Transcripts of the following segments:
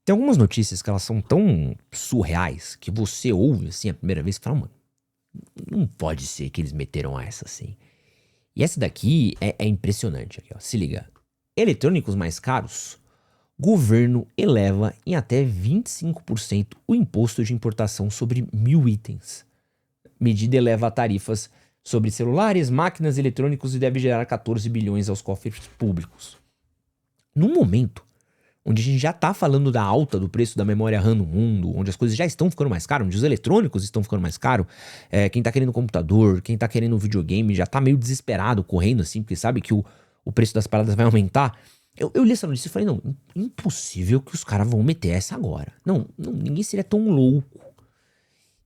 Tem algumas notícias que elas são tão surreais que você ouve assim a primeira vez e fala, mano, não pode ser que eles meteram essa assim. E essa daqui é impressionante aqui, ó. Se liga. Eletrônicos mais caros, governo eleva em até 25% o imposto de importação sobre 1.000 itens. Medida eleva tarifas sobre celulares, máquinas eletrônicos e deve gerar 14 bilhões aos cofres públicos. No momento onde a gente já tá falando da alta do preço da memória RAM no mundo, onde as coisas já estão ficando mais caras, onde os eletrônicos estão ficando mais caros, quem tá querendo computador, quem tá querendo videogame já tá meio desesperado, correndo assim, porque sabe que o preço das paradas vai aumentar. Eu li essa notícia e falei, não, impossível que os caras vão meter essa agora. Não, ninguém seria tão louco.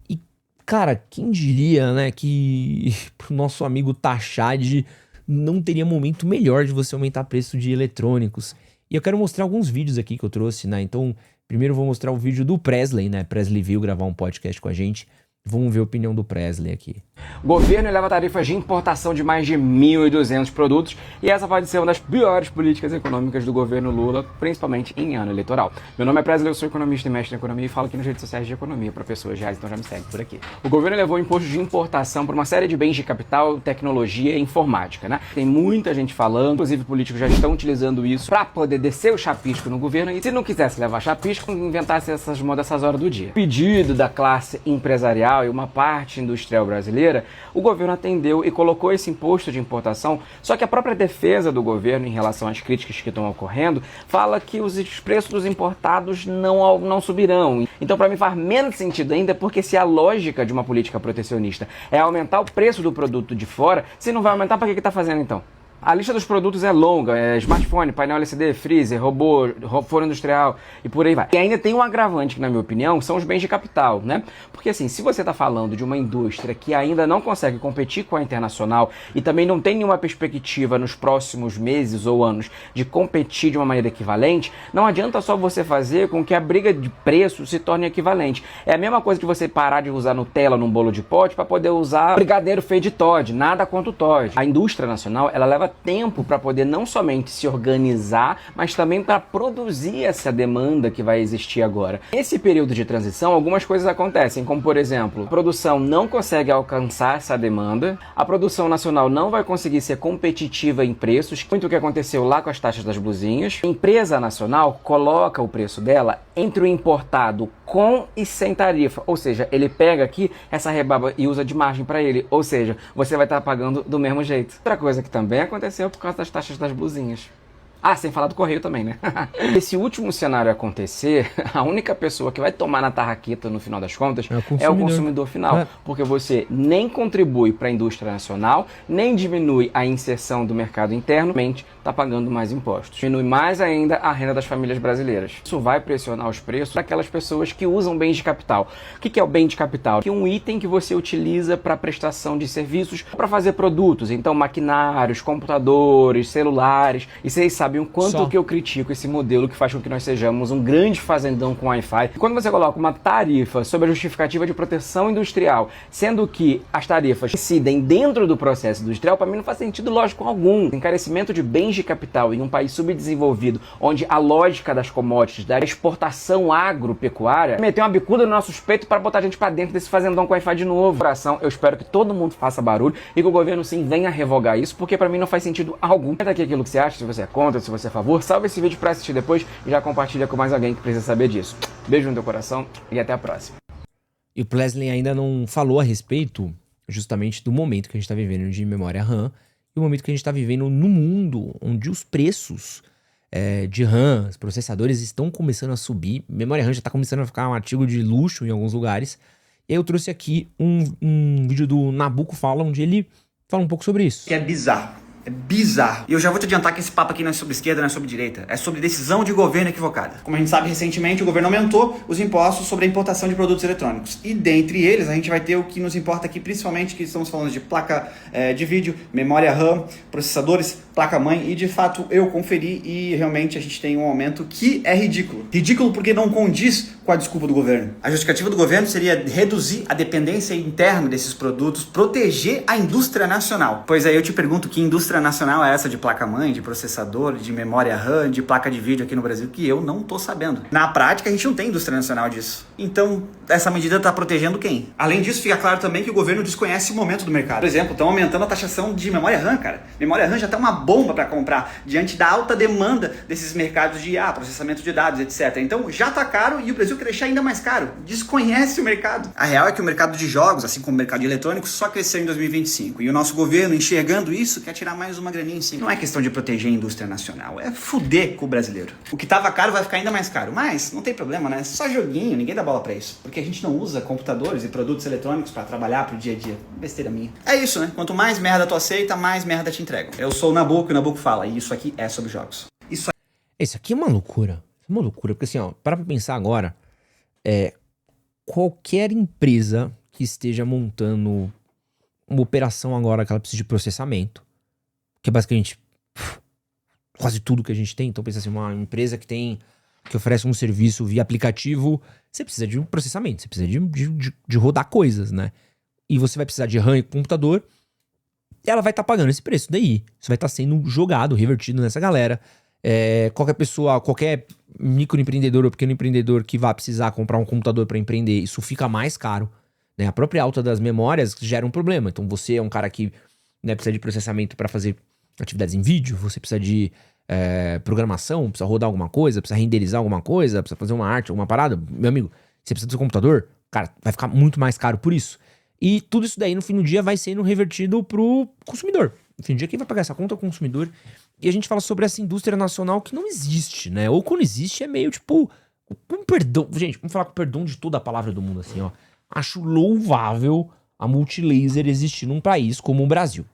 E, cara, quem diria, né, que pro nosso amigo Tachad não teria momento melhor de você aumentar o preço de eletrônicos. E eu quero mostrar alguns vídeos aqui que eu trouxe, né? Então, primeiro eu vou mostrar o vídeo do Presley, né? Presley veio gravar um podcast com a gente. Vamos ver a opinião do Presley aqui. O governo eleva tarifas de importação de mais de 1.200 produtos e essa pode ser uma das piores políticas econômicas do governo Lula, principalmente em ano eleitoral. Meu nome é Presley, eu sou economista e mestre em economia e falo aqui nas redes sociais de economia para pessoas reais, então já me segue por aqui. O governo elevou o imposto de importação para uma série de bens de capital, tecnologia e informática, né? Tem muita gente falando, inclusive políticos já estão utilizando isso para poder descer o chapisco no governo e se não quisesse levar chapisco, inventasse essas modas essas horas do dia. Pedido da classe empresarial e uma parte industrial brasileira, o governo atendeu e colocou esse imposto de importação, só que a própria defesa do governo em relação às críticas que estão ocorrendo, fala que os preços dos importados não subirão. Então, para mim, faz menos sentido ainda, porque se a lógica de uma política protecionista é aumentar o preço do produto de fora, se não vai aumentar, para que está fazendo então? A lista dos produtos é longa, smartphone, painel LCD, freezer, robô, forno industrial e por aí vai. E ainda tem um agravante que, na minha opinião, são os bens de capital, né? Porque assim, se você está falando de uma indústria que ainda não consegue competir com a internacional e também não tem nenhuma perspectiva nos próximos meses ou anos de competir de uma maneira equivalente, não adianta só você fazer com que a briga de preço se torne equivalente. É a mesma coisa que você parar de usar Nutella num bolo de pote para poder usar brigadeiro feito de Toddy, nada contra o Toddy. A indústria nacional, ela leva tempo para poder não somente se organizar, mas também para produzir essa demanda que vai existir agora. Nesse período de transição, algumas coisas acontecem, como por exemplo, a produção não consegue alcançar essa demanda, a produção nacional não vai conseguir ser competitiva em preços, muito o que aconteceu lá com as taxas das blusinhas. A empresa nacional coloca o preço dela entre o importado com e sem tarifa, ou seja, ele pega aqui essa rebaba e usa de margem para ele, ou seja, você vai estar pagando do mesmo jeito. Outra coisa que também aconteceu por causa das taxas das blusinhas. Ah, sem falar do correio também, né? Esse último cenário acontecer, a única pessoa que vai tomar na tarraqueta no final das contas é o consumidor final. Porque você nem contribui para a indústria nacional, nem diminui a inserção do mercado interno, está pagando mais impostos. Diminui mais ainda a renda das famílias brasileiras. Isso vai pressionar os preços daquelas pessoas que usam bens de capital. O que é o bem de capital? É um item que você utiliza para prestação de serviços, para fazer produtos. Então, maquinários, computadores, celulares. E vocês sabem o quanto que eu critico esse modelo que faz com que nós sejamos um grande fazendão com Wi-Fi. Quando você coloca uma tarifa sobre a justificativa de proteção industrial, sendo que as tarifas incidem dentro do processo industrial, para mim não faz sentido lógico algum. Encarecimento de bens de capital em um país subdesenvolvido, onde a lógica das commodities, da exportação agropecuária, meteu uma bicuda no nosso peito para botar a gente para dentro desse fazendão com Wi-Fi de novo. Coração, eu espero que todo mundo faça barulho e que o governo sim venha revogar isso, porque para mim não faz sentido algum. Comenta aqui aquilo que você acha, se você é contra, se você é a favor, salve esse vídeo para assistir depois e já compartilha com mais alguém que precisa saber disso. Beijo no teu coração e até a próxima. E o Presley ainda não falou a respeito justamente do momento que a gente está vivendo de memória RAM e o momento que a gente está vivendo no mundo onde os preços de RAM, os processadores estão começando a subir. Memória RAM já está começando a ficar um artigo de luxo em alguns lugares. E aí eu trouxe aqui um vídeo do Nabucco Fala, onde ele fala um pouco sobre isso. Que é bizarro. É bizarro. E eu já vou te adiantar que esse papo aqui não é sobre esquerda, não é sobre direita. É sobre decisão de governo equivocada. Como a gente sabe, recentemente o governo aumentou os impostos sobre a importação de produtos eletrônicos. E dentre eles, a gente vai ter o que nos importa aqui, principalmente, que estamos falando de placa de vídeo, memória RAM, processadores, placa-mãe. E de fato eu conferi e realmente a gente tem um aumento que é ridículo. Ridículo porque não condiz Qual a desculpa do governo? A justificativa do governo seria reduzir a dependência interna desses produtos, proteger a indústria nacional. Pois aí eu te pergunto, que indústria nacional é essa de placa-mãe, de processador, de memória RAM, de placa de vídeo aqui no Brasil, que eu não tô sabendo. Na prática, a gente não tem indústria nacional disso. Então, essa medida tá protegendo quem? Além disso, fica claro também que o governo desconhece o momento do mercado. Por exemplo, estão aumentando a taxação de memória RAM, cara. Memória RAM já tá uma bomba para comprar, diante da alta demanda desses mercados de IA, processamento de dados, etc. Então, já tá caro e o Brasil quer deixar ainda mais caro. Desconhece o mercado. A real é que o mercado de jogos, assim como o mercado de eletrônicos, só cresceu em 2025. E o nosso governo, enxergando isso, quer tirar mais uma graninha em cima. Não é questão de proteger a indústria nacional, é fuder com o brasileiro. O que tava caro vai ficar ainda mais caro. Mas não tem problema, né? Só joguinho, ninguém dá bola pra isso. Porque a gente não usa computadores e produtos eletrônicos pra trabalhar pro dia a dia. Besteira minha. É isso, né? Quanto mais merda tu aceita, mais merda te entregam. Eu sou o Nabuco e o Nabuco fala. E isso aqui é sobre jogos. Isso aqui é uma loucura. É uma loucura, porque assim, ó, para pra pensar agora, qualquer empresa que esteja montando uma operação agora que ela precisa de processamento, que é basicamente quase tudo que a gente tem. Então pensa assim, uma empresa que oferece um serviço via aplicativo, você precisa de um processamento, você precisa de rodar coisas, né? E você vai precisar de RAM e computador, ela vai estar pagando esse preço daí. Isso vai estar sendo jogado, revertido nessa galera. Qualquer pessoa, qualquer microempreendedor ou pequeno empreendedor que vá precisar comprar um computador para empreender, isso fica mais caro, né? A própria alta das memórias gera um problema. Então você é um cara que, né, precisa de processamento para fazer atividades em vídeo, você precisa de programação, precisa rodar alguma coisa, precisa renderizar alguma coisa, precisa fazer uma arte, alguma parada. Meu amigo, você precisa do seu computador, cara, vai ficar muito mais caro por isso. E tudo isso daí, no fim do dia, vai sendo revertido pro consumidor. No fim do dia, quem vai pagar essa conta é o consumidor. E a gente fala sobre essa indústria nacional que não existe, né? Ou quando existe é meio tipo, com perdão. Gente, vamos falar com perdão de toda a palavra do mundo assim, ó. Acho louvável a Multilaser existir num país como o Brasil.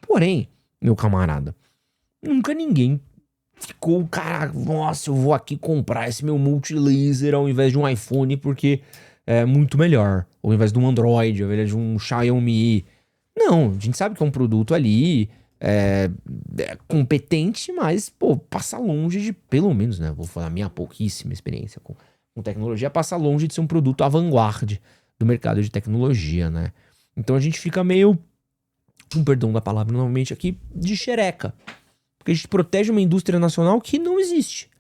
Porém, meu camarada, nunca ninguém ficou, cara, nossa, eu vou aqui comprar esse meu Multilaser ao invés de um iPhone porque é muito melhor. Ou ao invés de um Android, ao invés de um Xiaomi. Não, a gente sabe que é um produto ali competente, mas, pô, passa longe de, pelo menos, né? Vou falar a minha pouquíssima experiência com tecnologia, passa longe de ser um produto à vanguarda do mercado de tecnologia, né? Então a gente fica meio, com perdão da palavra normalmente aqui, de xereca. Porque a gente protege uma indústria nacional que não existe.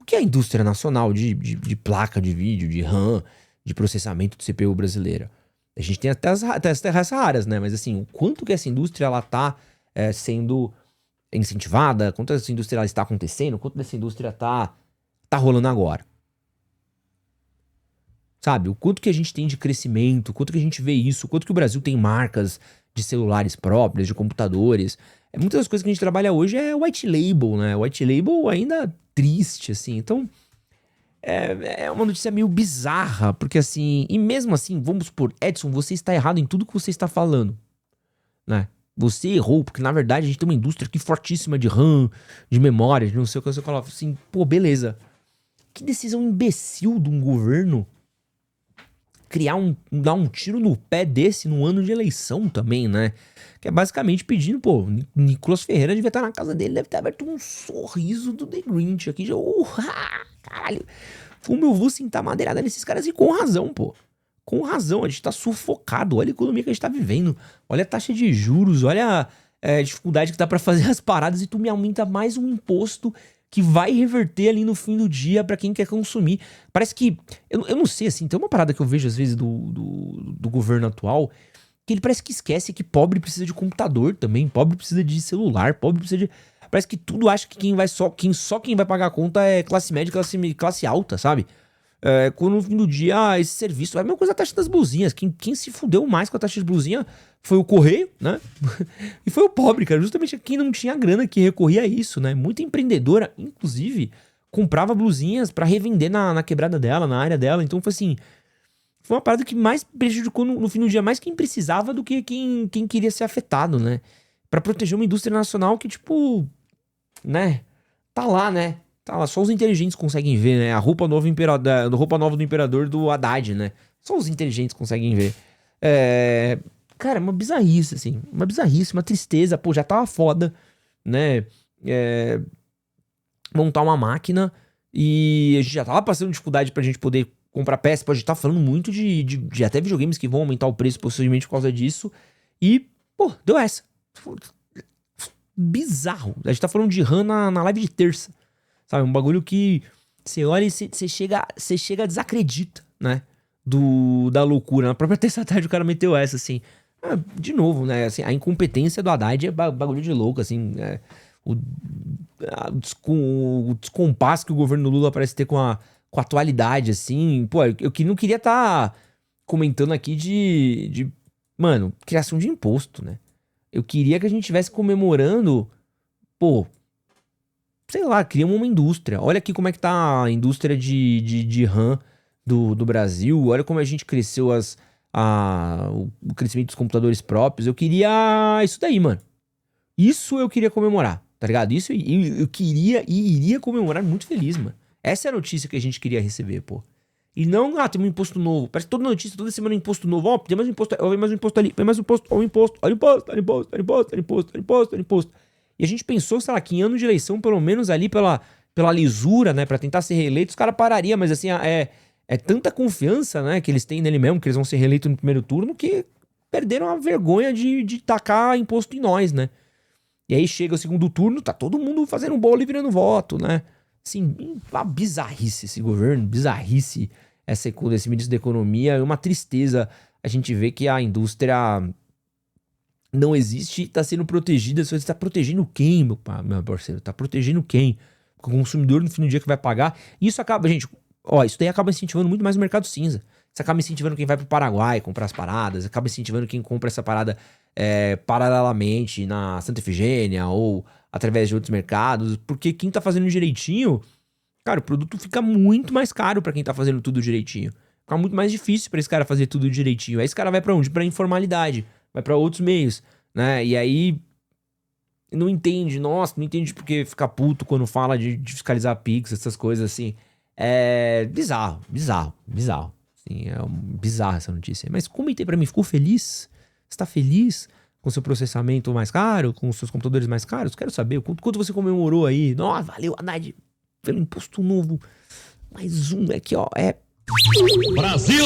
O que é a indústria nacional de placa de vídeo, de RAM, de processamento de CPU brasileira? A gente tem até as terras raras, né? Mas assim, o quanto que essa indústria ela tá sendo incentivada, quanto essa indústria ela está acontecendo, quanto dessa indústria tá rolando agora. Sabe? O quanto que a gente tem de crescimento, o quanto que a gente vê isso, o quanto que o Brasil tem marcas de celulares próprias, de computadores. Muitas das coisas que a gente trabalha hoje é white label, né? White label ainda triste, assim. Então, é uma notícia meio bizarra, porque assim, e mesmo assim, vamos supor, Edson, você está errado em tudo que você está falando, né? Você errou, porque na verdade a gente tem uma indústria aqui fortíssima de RAM, de memória, de não sei o que. Você coloca assim, pô, beleza. Que decisão imbecil de um governo dar um tiro no pé desse no ano de eleição também, né? Que é basicamente pedindo, pô, Nicolas Ferreira devia estar na casa dele, deve ter aberto um sorriso do The Grinch aqui, já, caralho, como eu vou sentar madeirada nesses caras e com razão, pô. Com razão, a gente tá sufocado, olha a economia que a gente tá vivendo, olha a taxa de juros, olha a dificuldade que dá pra fazer as paradas e tu me aumenta mais um imposto que vai reverter ali no fim do dia pra quem quer consumir. Parece que, eu não sei, assim, tem uma parada que eu vejo às vezes do governo atual, que ele parece que esquece que pobre precisa de computador também, pobre precisa de celular, pobre precisa de... Parece que tudo acha que quem vai pagar a conta é classe média, classe alta, sabe? Quando no fim do dia, esse serviço... É a mesma coisa da taxa das blusinhas. Quem se fudeu mais com a taxa de blusinha foi o correio, né? E foi o pobre, cara. Justamente quem não tinha grana que recorria a isso, né? Muita empreendedora, inclusive, comprava blusinhas pra revender na quebrada dela, na área dela. Então foi assim... Foi uma parada que mais prejudicou no fim do dia mais quem precisava do que quem queria ser afetado, né? Pra proteger uma indústria nacional que, tipo... Né? Tá lá, né? Tá lá, só os inteligentes conseguem ver, né? A roupa nova do imperador do Haddad, né? Só os inteligentes conseguem ver. Cara, é uma bizarrice, assim. Uma bizarrice, uma tristeza. Pô, já tava foda, né? Montar uma máquina E a gente já tava passando dificuldade pra gente poder comprar peça. A gente tá falando muito de até videogames que vão aumentar o preço possivelmente por causa disso. E, pô, deu essa. Bizarro. A gente tá falando de RAM na live de terça. Sabe? Um bagulho que você olha e você chega a desacredita, né? Da loucura. Na própria terça-tarde o cara meteu essa, assim. De novo, né? Assim, a incompetência do Haddad é bagulho de louco, assim. O descompasso que o governo Lula parece ter com a atualidade, assim. Pô, eu não queria estar comentando aqui mano, criação de imposto, né? Eu queria que a gente estivesse comemorando, pô, sei lá, criamos uma indústria. Olha aqui como é que tá a indústria de RAM do Brasil. Olha como a gente cresceu o crescimento dos computadores próprios. Eu queria isso daí, mano. Isso eu queria comemorar, tá ligado? Isso eu queria e iria comemorar muito feliz, mano. Essa é a notícia que a gente queria receber, pô. E não, tem um imposto novo. Parece que toda notícia, toda semana um imposto novo. Ó, tem mais um imposto, vem mais um imposto ali, vem mais um imposto, ó, um imposto, olha o imposto, olha o imposto, olha o imposto, olha o imposto, olha o imposto, olha o imposto. E a gente pensou, sei lá, que em ano de eleição, pelo menos ali pela lisura, né, pra tentar ser reeleito, os caras parariam, mas assim, é tanta confiança, né, que eles têm nele mesmo, que eles vão ser reeleitos no primeiro turno, que perderam a vergonha de tacar imposto em nós, né. E aí chega o segundo turno, tá todo mundo fazendo bolo e virando voto, né. Assim, uma bizarrice esse governo, bizarrice esse ministro da economia, é uma tristeza a gente ver que a indústria não existe e tá sendo protegida. Você tá protegendo quem, meu parceiro? Tá protegendo quem? O consumidor no fim do dia que vai pagar. E isso acaba, gente, isso daí acaba incentivando muito mais o mercado cinza. Isso acaba incentivando quem vai pro Paraguai comprar as paradas, acaba incentivando quem compra essa parada paralelamente na Santa Efigênia ou através de outros mercados, porque quem tá fazendo direitinho, cara, o produto fica muito mais caro pra quem tá fazendo tudo direitinho. Fica muito mais difícil pra esse cara fazer tudo direitinho. Aí esse cara vai pra onde? Pra informalidade. Vai pra outros meios, né? E aí não entende porque fica puto quando fala de fiscalizar Pix, essas coisas assim. É bizarro. Assim, bizarra essa notícia. Mas comentei pra mim, ficou feliz? Você tá feliz com seu processamento mais caro, com seus computadores mais caros? Quero saber quanto você comemorou aí. Nossa, valeu, Haddad, pelo imposto novo. Mais um aqui, ó. Brasil!